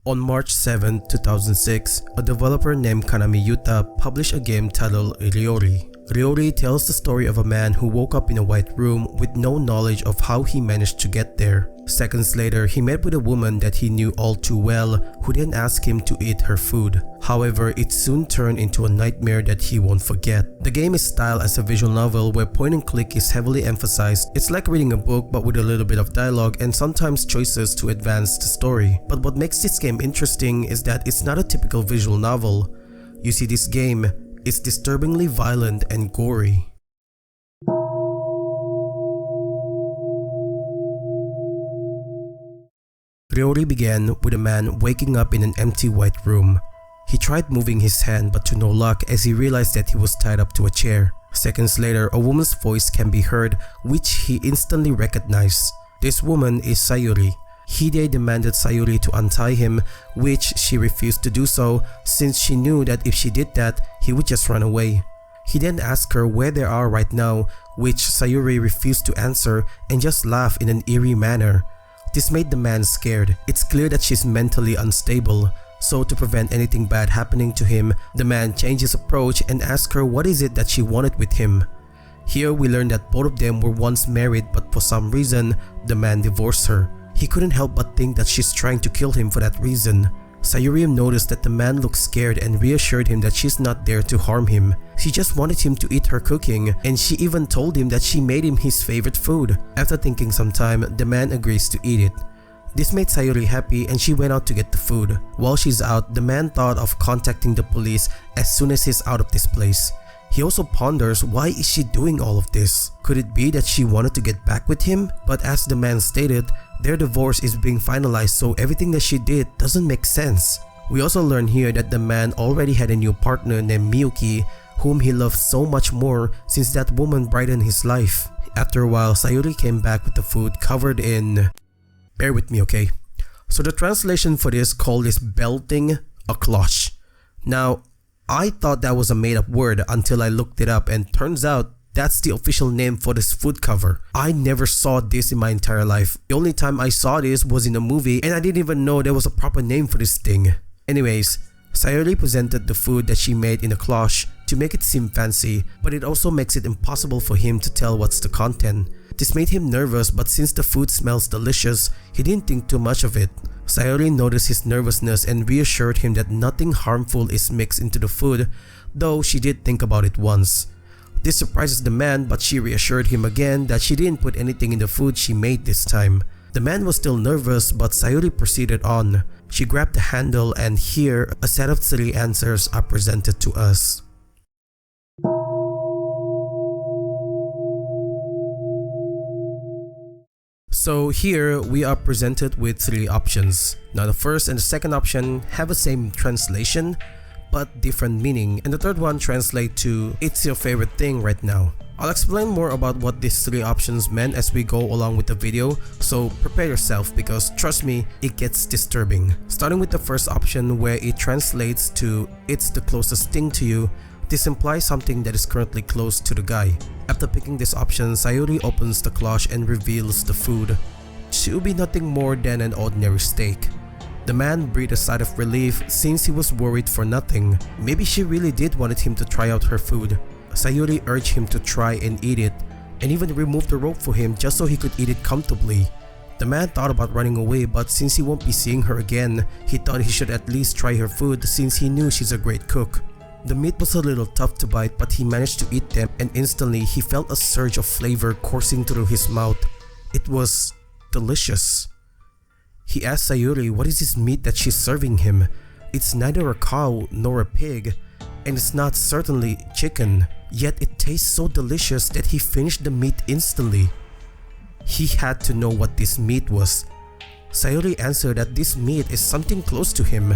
On March 7, 2006, a developer named Kanami Yuuta published a game titled Ryouri. Ryouri tells the story of a man who woke up in a white room with no knowledge of how he managed to get there. Seconds later, he met with a woman that he knew all too well who then asked him to eat her food. However, it soon turned into a nightmare that he won't forget. The game is styled as a visual novel where point and click is heavily emphasized. It's like reading a book but with a little bit of dialogue and sometimes choices to advance the story. But what makes this game interesting is that it's not a typical visual novel. You see, this game is disturbingly violent and gory. Ryouri began with a man waking up in an empty white room. He tried moving his hand but to no luck as he realized that he was tied up to a chair. Seconds later, a woman's voice can be heard which he instantly recognized. This woman is Sayuri. Hide demanded Sayuri to untie him, which she refused to do so since she knew that if she did that, he would just run away. He then asked her where they are right now, which Sayuri refused to answer and just laughed in an eerie manner. This made the man scared. It's clear that she's mentally unstable, so to prevent anything bad happening to him, the man changed his approach and asked her what is it that she wanted with him. Here we learn that both of them were once married, but for some reason, the man divorced her. He couldn't help but think that she's trying to kill him for that reason. Sayuri noticed that the man looked scared and reassured him that she's not there to harm him. She just wanted him to eat her cooking, and she even told him that she made him his favorite food. After thinking some time, the man agrees to eat it. This made Sayuri happy and she went out to get the food. While she's out, the man thought of contacting the police as soon as he's out of this place. He also ponders why is she doing all of this? Could it be that she wanted to get back with him? But as the man stated, their divorce is being finalized, so everything that she did doesn't make sense. We also learn here that the man already had a new partner named Miyuki, whom he loved so much more since that woman brightened his life. After a while, Sayuri came back with the food covered in... Bear with me, okay? So the translation for this called this belting a cloche. Now, I thought that was a made up word until I looked it up, and turns out that's the official name for this food cover. I never saw this in my entire life. The only time I saw this was in a movie and I didn't even know there was a proper name for this thing. Anyways, Sayuri presented the food that she made in a cloche to make it seem fancy, but it also makes it impossible for him to tell what's the content. This made him nervous, but since the food smells delicious, he didn't think too much of it. Sayuri noticed his nervousness and reassured him that nothing harmful is mixed into the food, though she did think about it once. This surprises the man, but she reassured him again that she didn't put anything in the food she made this time. The man was still nervous, but Sayuri proceeded on. She grabbed the handle, and here a set of 3 answers are presented to us. So here we are presented with 3 options. Now the first and the second option have the same translation but different meaning, and the third one translates to "it's your favorite thing right now." I'll explain more about what these 3 options meant as we go along with the video, so prepare yourself because trust me, it gets disturbing. Starting with the first option where it translates to "it's the closest thing to you," this implies something that is currently close to the guy. After picking this option, Sayuri opens the cloche and reveals the food to be nothing more than an ordinary steak. The man breathed a sigh of relief since he was worried for nothing. Maybe she really did wanted him to try out her food. Sayuri urged him to try and eat it, and even removed the rope for him just so he could eat it comfortably. The man thought about running away, but since he won't be seeing her again, he thought he should at least try her food since he knew she's a great cook. The meat was a little tough to bite, but he managed to eat them, and instantly he felt a surge of flavor coursing through his mouth. It was delicious. He asked Sayuri what is this meat that she's serving him. It's neither a cow nor a pig, and it's not certainly chicken, yet it tastes so delicious that he finished the meat instantly. He had to know what this meat was. Sayuri answered that this meat is something close to him.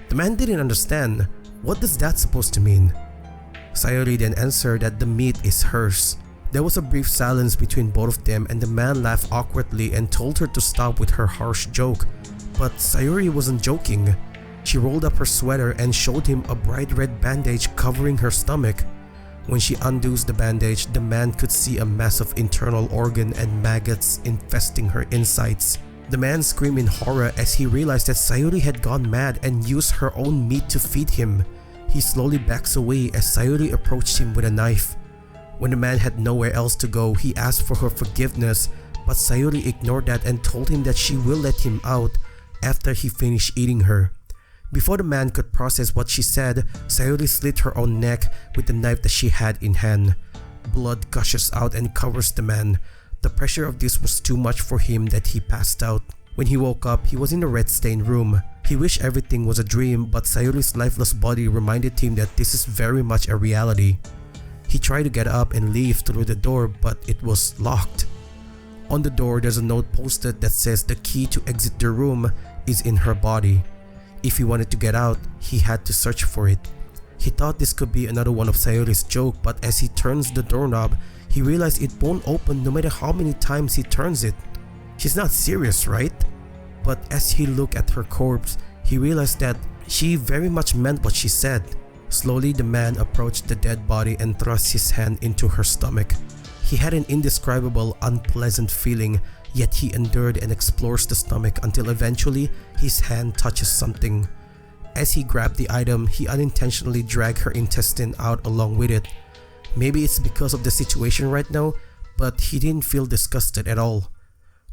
The man didn't understand. What does that supposed to mean? Sayuri then answered that the meat is hers. There was a brief silence between both of them, and the man laughed awkwardly and told her to stop with her harsh joke. But Sayuri wasn't joking. She rolled up her sweater and showed him a bright red bandage covering her stomach. When she undoes the bandage, the man could see a massive internal organ and maggots infesting her insides. The man screamed in horror as he realized that Sayuri had gone mad and used her own meat to feed him. He slowly backs away as Sayuri approached him with a knife. When the man had nowhere else to go, he asked for her forgiveness, but Sayuri ignored that and told him that she will let him out after he finished eating her. Before the man could process what she said, Sayuri slit her own neck with the knife that she had in hand. Blood gushes out and covers the man. The pressure of this was too much for him that he passed out. When he woke up, he was in a red-stained room. He wished everything was a dream, but Sayuri's lifeless body reminded him that this is very much a reality. He tried to get up and leave through the door, but it was locked. On the door, there's a note posted that says the key to exit the room is in her body. If he wanted to get out, he had to search for it. He thought this could be another one of Sayuri's joke, but as he turns the doorknob, he realized it won't open no matter how many times he turns it. She's not serious, right? But as he looked at her corpse, he realized that she very much meant what she said. Slowly, the man approached the dead body and thrust his hand into her stomach. He had an indescribable, unpleasant feeling, yet he endured and explores the stomach until eventually his hand touches something. As he grabbed the item, he unintentionally dragged her intestine out along with it. Maybe it's because of the situation right now, but he didn't feel disgusted at all.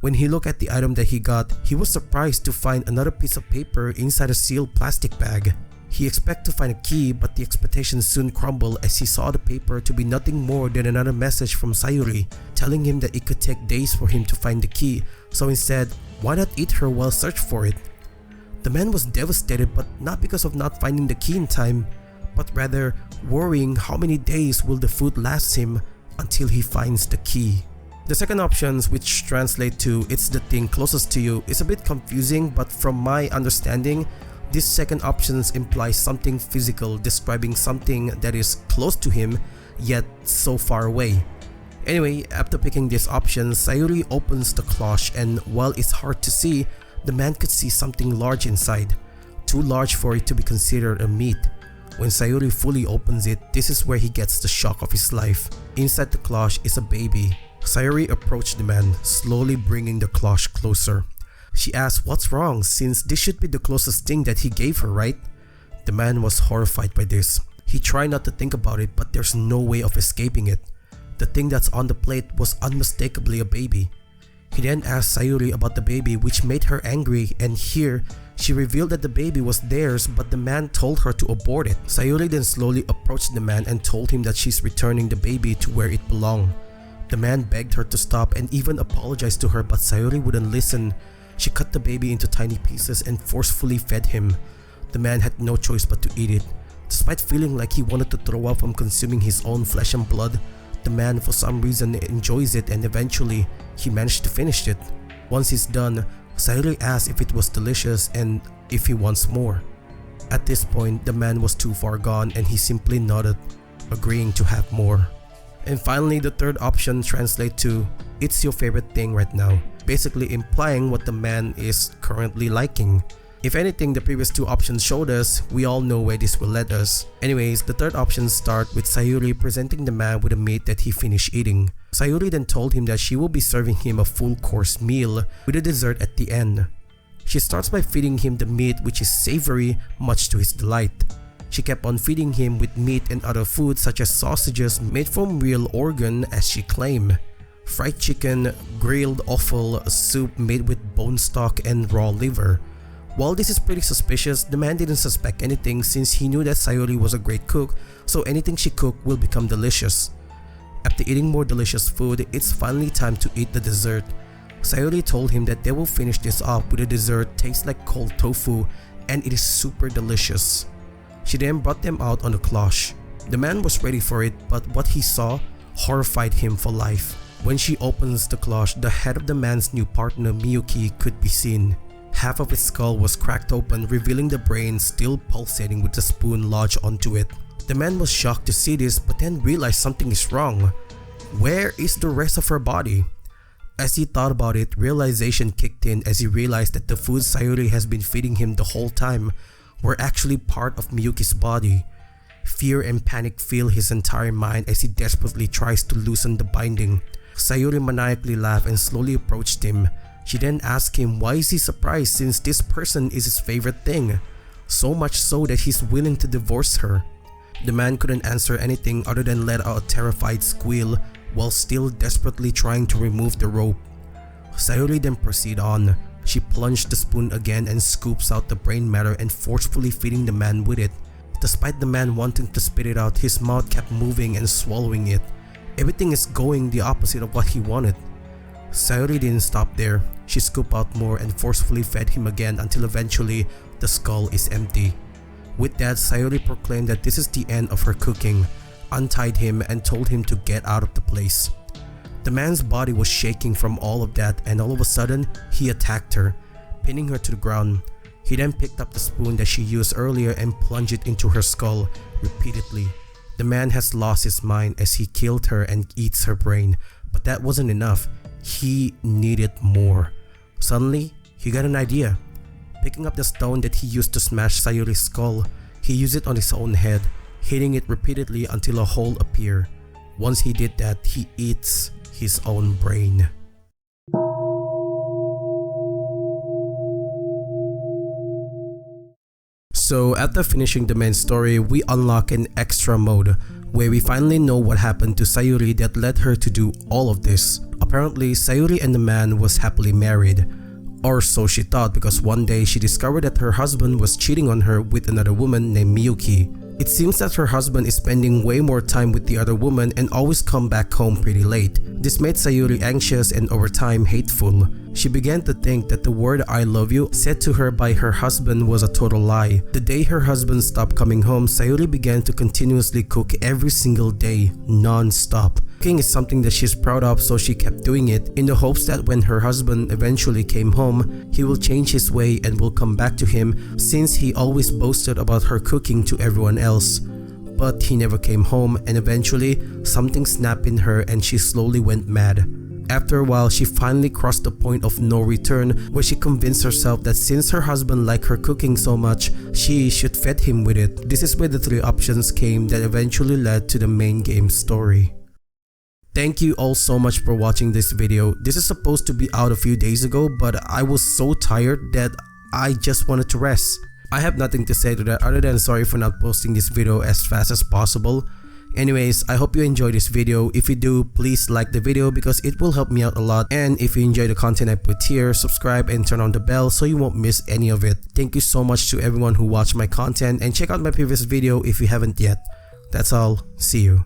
When he looked at the item that he got, he was surprised to find another piece of paper inside a sealed plastic bag. He expected to find a key, but the expectations soon crumbled as he saw the paper to be nothing more than another message from Sayuri, telling him that it could take days for him to find the key, so instead, why not eat her while searching for it? The man was devastated, but not because of not finding the key in time, but rather worrying how many days will the food last him until he finds the key. The second option, which translates to "it's the thing closest to you," is a bit confusing, but from my understanding, this second option implies something physical, describing something that is close to him yet so far away. Anyway, after picking this option, Sayuri opens the cloche, and while it's hard to see, the man could see something large inside, too large for it to be considered a meat. When Sayuri fully opens it, this is where he gets the shock of his life. Inside the cloche is a baby. Sayuri approached the man, slowly bringing the cloche closer. She asked what's wrong, since this should be the closest thing that he gave her, right? The man was horrified by this. He tried not to think about it, but there's no way of escaping it. The thing that's on the plate was unmistakably a baby. He then asked Sayuri about the baby, which made her angry, and here, she revealed that the baby was theirs, but the man told her to abort it. Sayuri then slowly approached the man and told him that she's returning the baby to where it belonged. The man begged her to stop and even apologized to her, but Sayuri wouldn't listen. She cut the baby into tiny pieces and forcefully fed him. The man had no choice but to eat it. Despite feeling like he wanted to throw up from consuming his own flesh and blood, the man for some reason enjoys it, and eventually, he managed to finish it. Once he's done, Sayuri asked if it was delicious and if he wants more. At this point, the man was too far gone and he simply nodded, agreeing to have more. And finally, the third option translates to "it's your favorite thing right now," basically implying what the man is currently liking. If anything, the previous two options showed us, we all know where this will lead us. Anyways, the third option starts with Sayuri presenting the man with a meat that he finished eating. Sayuri then told him that she will be serving him a full course meal with a dessert at the end. She starts by feeding him the meat, which is savory, much to his delight. She kept on feeding him with meat and other foods such as sausages made from real organ, as she claimed, fried chicken, grilled offal, soup made with bone stock, and raw liver. While this is pretty suspicious, the man didn't suspect anything since he knew that Sayuri was a great cook, so anything she cooked will become delicious. After eating more delicious food, it's finally time to eat the dessert. Sayuri told him that they will finish this off with a dessert tastes like cold tofu, and it is super delicious. She then brought them out on the cloche. The man was ready for it, but what he saw horrified him for life. When she opens the cloche, the head of the man's new partner Miyuki could be seen. Half of his skull was cracked open, revealing the brain still pulsating with the spoon lodged onto it. The man was shocked to see this, but then realized something is wrong. Where is the rest of her body? As he thought about it, realization kicked in as he realized that the food Sayuri has been feeding him the whole time were actually part of Miyuki's body. Fear and panic fill his entire mind as he desperately tries to loosen the binding. Sayuri maniacally laughed and slowly approached him. She then asked him why is he surprised since this person is his favorite thing, so much so that he's willing to divorce her. The man couldn't answer anything other than let out a terrified squeal while still desperately trying to remove the rope. Sayuri then proceeded on. She plunged the spoon again and scoops out the brain matter and forcefully feeding the man with it. Despite the man wanting to spit it out, his mouth kept moving and swallowing it. Everything is going the opposite of what he wanted. Sayuri didn't stop there. She scooped out more and forcefully fed him again until eventually the skull is empty. With that, Sayuri proclaimed that this is the end of her cooking, untied him and told him to get out of the place. The man's body was shaking from all of that and all of a sudden, he attacked her, pinning her to the ground. He then picked up the spoon that she used earlier and plunged it into her skull repeatedly. The man has lost his mind as he killed her and eats her brain, but that wasn't enough. He needed more. Suddenly, he got an idea. Picking up the stone that he used to smash Sayuri's skull, he used it on his own head, hitting it repeatedly until a hole appeared. Once he did that, he eats his own brain. So after finishing the main story, we unlock an extra mode where we finally know what happened to Sayuri that led her to do all of this. Apparently, Sayuri and the man was happily married. Or so she thought, because one day she discovered that her husband was cheating on her with another woman named Miyuki. It seems that her husband is spending way more time with the other woman and always come back home pretty late. This made Sayuri anxious and over time hateful. She began to think that the word "I love you" said to her by her husband was a total lie. The day her husband stopped coming home, Sayuri began to continuously cook every single day, non-stop. Cooking is something that she's proud of, so she kept doing it in the hopes that when her husband eventually came home, he will change his way and will come back to him since he always boasted about her cooking to everyone else. But he never came home and eventually something snapped in her and she slowly went mad. After a while, she finally crossed the point of no return where she convinced herself that since her husband liked her cooking so much, she should feed him with it. This is where the three options came that eventually led to the main game story. Thank you all so much for watching this video. This is supposed to be out a few days ago, but I was so tired that I just wanted to rest. I have nothing to say to that other than sorry for not posting this video as fast as possible. Anyways, I hope you enjoyed this video. If you do, please like the video because it will help me out a lot. And if you enjoy the content I put here, subscribe and turn on the bell so you won't miss any of it. Thank you so much to everyone who watched my content and check out my previous video if you haven't yet. That's all. See you.